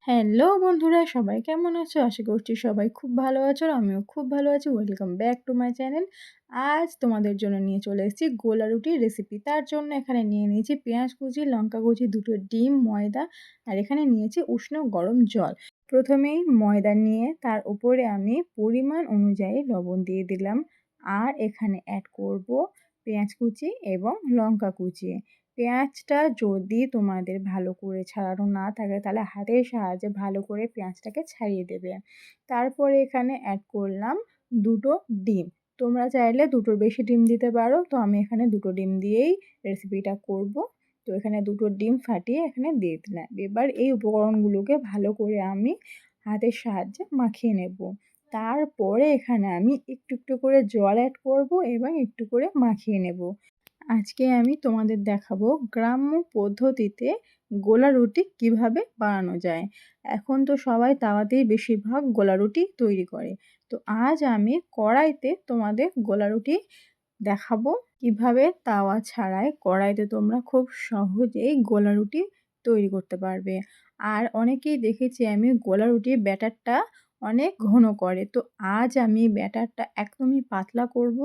Hello বন্ধুরা, সবাই কেমন আছো? আশা করছি সবাই খুব ভালো আছো। আর আমিও খুব ভালো আছি। Welcome back to my channel. আজ তোমাদের জন্য নিয়ে চলে এসেছি গোলা রুটির রেসিপি। তার জন্য এখানে নিয়ে নিয়েছি পেঁয়াজ কুচি, লঙ্কা কুচি, 2টো ডিম, ময়দা আর এখানে নিয়েছি উষ্ণ গরম জল। প্রথমেই ময়দা নিয়ে তার উপরে আমি পরিমাণ অনুযায়ী লবণ দিয়ে দিলাম। আর এখানে অ্যাড করব পেঁয়াজ কুচি এবং লঙ্কা কুচি। পেঁয়াজটা যদি তোমাদের ভালো করে ছাড়ানো না থাকে তাহলে হাতের সাহায্যে ভালো করে পেঁয়াজটাকে ছাড়িয়ে দেবে। তারপরে এখানে অ্যাড করলাম 2টো ডিম। তোমরা চাইলে 2টোর বেশি ডিম দিতে পারো, তো আমি এখানে 2টো ডিম দিয়েই রেসিপিটা করব। তো এখানে 2টো ডিম ফাটিয়ে এখানে দিয়ে দিলাম। এবার এই উপকরণগুলোকে ভালো করে আমি হাতের সাহায্যে মাখিয়ে নেব। তারপরে এখানে আমি একটু একটু করে জল অ্যাড করব এবং একটু করে মাখিয়ে নেব। আজকে আমি তোমাদের দেখাবো গ্রাম্য পদ্ধতিতে গোলা রুটি কিভাবে বানানো যায়। এখন তো সবাই তাওয়াতেই বেশিরভাগ গোলা রুটি তৈরি করে। তো আজ আমি কড়াইতে তোমাদের গোলা রুটি দেখাবো কিভাবে তাওয়া ছাড়াই কড়াইতে তোমরা খুব সহজেই গোলা রুটি তৈরি করতে পারবে। আর অনেকেই দেখেছি আমি গোলা রুটির ব্যাটারটা অনেক ঘন করে, তো আজ আমি ব্যাটারটা একদমই পাতলা করব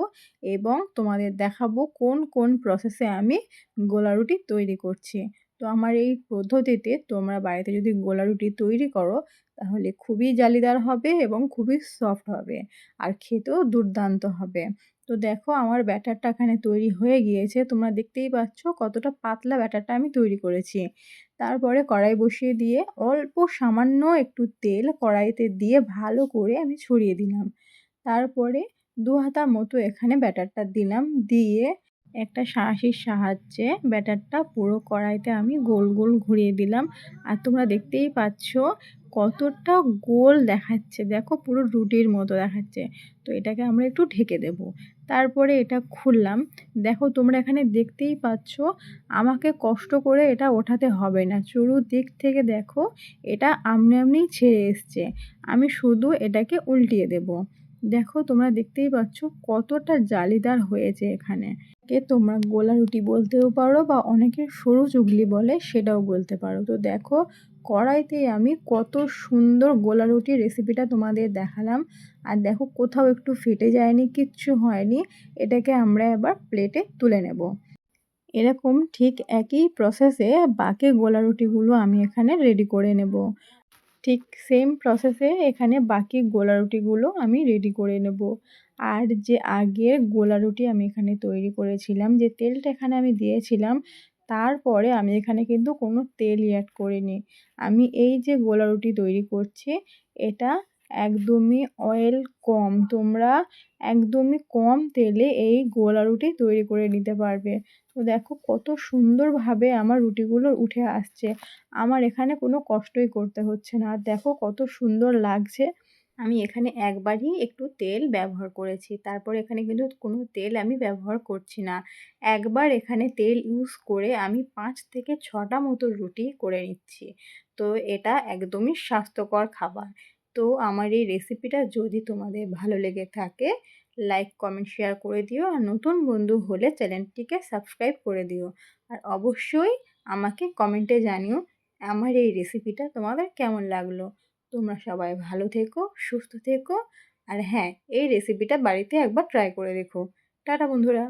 এবং তোমাদের দেখাবো কোন কোন প্রসেসে আমি গোলা রুটি তৈরি করছি। তো আমার এই পদ্ধতিতে তোমরা বাড়িতে যদি গোলা রুটি তৈরি করো তাহলে খুবই জালিদার হবে এবং খুবই সফট হবে আর খেতেও দুর্দান্ত হবে। তো দেখো আমার ব্যাটারটা এখানে তৈরি হয়ে গিয়েছে। তোমরা দেখতেই পাচ্ছ কতটা পাতলা ব্যাটারটা আমি তৈরি করেছি। তারপরে কড়াই বসিয়ে দিয়ে অল্প সামান্য একটু তেল কড়াইতে দিয়ে ভালো করে আমি ছড়িয়ে দিলাম। তারপরে 2 হাতা মতো এখানে ব্যাটারটা দিলাম। দিয়ে একটা শাঁসের সাহায্যে ব্যাটারটা পুরো কড়াইতে আমি গোল গোল ঘুরিয়ে দিলাম। আর তোমরা দেখতেই পাচ্ছ কতটা গোল দেখাচ্ছে। দেখো পুরো রুটির মতো দেখাচ্ছে। তো এটাকে আমরা একটু ঢেকে দেব। তারপরে এটা খুললাম। দেখো তোমরা এখানে দেখতেই পাচ্ছ আমাকে কষ্ট করে এটা ওঠাতে হবে না। চতুর্দিক থেকে দেখো এটা আমনি আমনিই ছেড়ে এসছে। আমি শুধু এটাকে উল্টিয়ে দেব। দেখো তোমরা দেখতেই পাচ্ছ কতটা জালিদার হয়েছে এখানে। তোমরা গোলা রুটি বলতেও পারো বা অনেকে সরু চুগলি বলে সেটাও বলতে পারো। তো দেখো কড়াইতে আমি কত সুন্দর গোলা রুটির রেসিপিটা তোমাদের দেখালাম। আর দেখো কোথাও একটু ফেটে যায়নি, কিচ্ছু হয়নি। এটাকে আমরা এবার প্লেটে তুলে নেব। এরকম ঠিক একই প্রসেসে বাকি গোলা রুটিগুলো আমি এখানে রেডি করে নেব। ঠিক সেম প্রসেসে এখানে বাকি গোলা রুটিগুলো আমি রেডি করে নেব। আর যে আগের গোলা রুটি আমি এখানে তৈরি করেছিলাম, যে তেলটা এখানে আমি দিয়েছিলাম, তারপরে আমি এখানে কিন্তু কোনো তেলই অ্যাড করিনি। আমি এই যে গোলা রুটি তৈরি করছি এটা একদমই অয়েল কম। তোমরা একদমই কম তেলে এই গোলা রুটি তৈরি করে নিতে পারবে। তো দেখো কত সুন্দরভাবে আমার রুটিগুলো উঠে আসছে। আমার এখানে কোনো কষ্টই করতে হচ্ছে না। আর দেখো কত সুন্দর লাগছে। আমি এখানে একবারই একটু তেল ব্যবহার করেছি। তারপর এখানে কিন্তু কোনো তেল আমি ব্যবহার করছি না। একবার এখানে তেল ইউজ করে আমি 5 থেকে 6টা মতো রুটি করে নিচ্ছি। তো এটা একদমই স্বাস্থ্যকর খাবার। তো আমার এই রেসিপিটা যদি তোমাদের ভালো লেগে থাকে লাইক, কমেন্ট, শেয়ার করে দিও। আর নতুন বন্ধু হলে চ্যানেলটিকে সাবস্ক্রাইব করে দিও। আর অবশ্যই আমাকে কমেন্টে জানিও আমার এই রেসিপিটা তোমাদের কেমন লাগলো। তোমরা সবাই ভালো থেকো, সুস্থ থেকো। আর হ্যাঁ, এই রেসিপিটা বাড়িতে একবার ট্রাই করে দেখো। টাটা বন্ধুরা।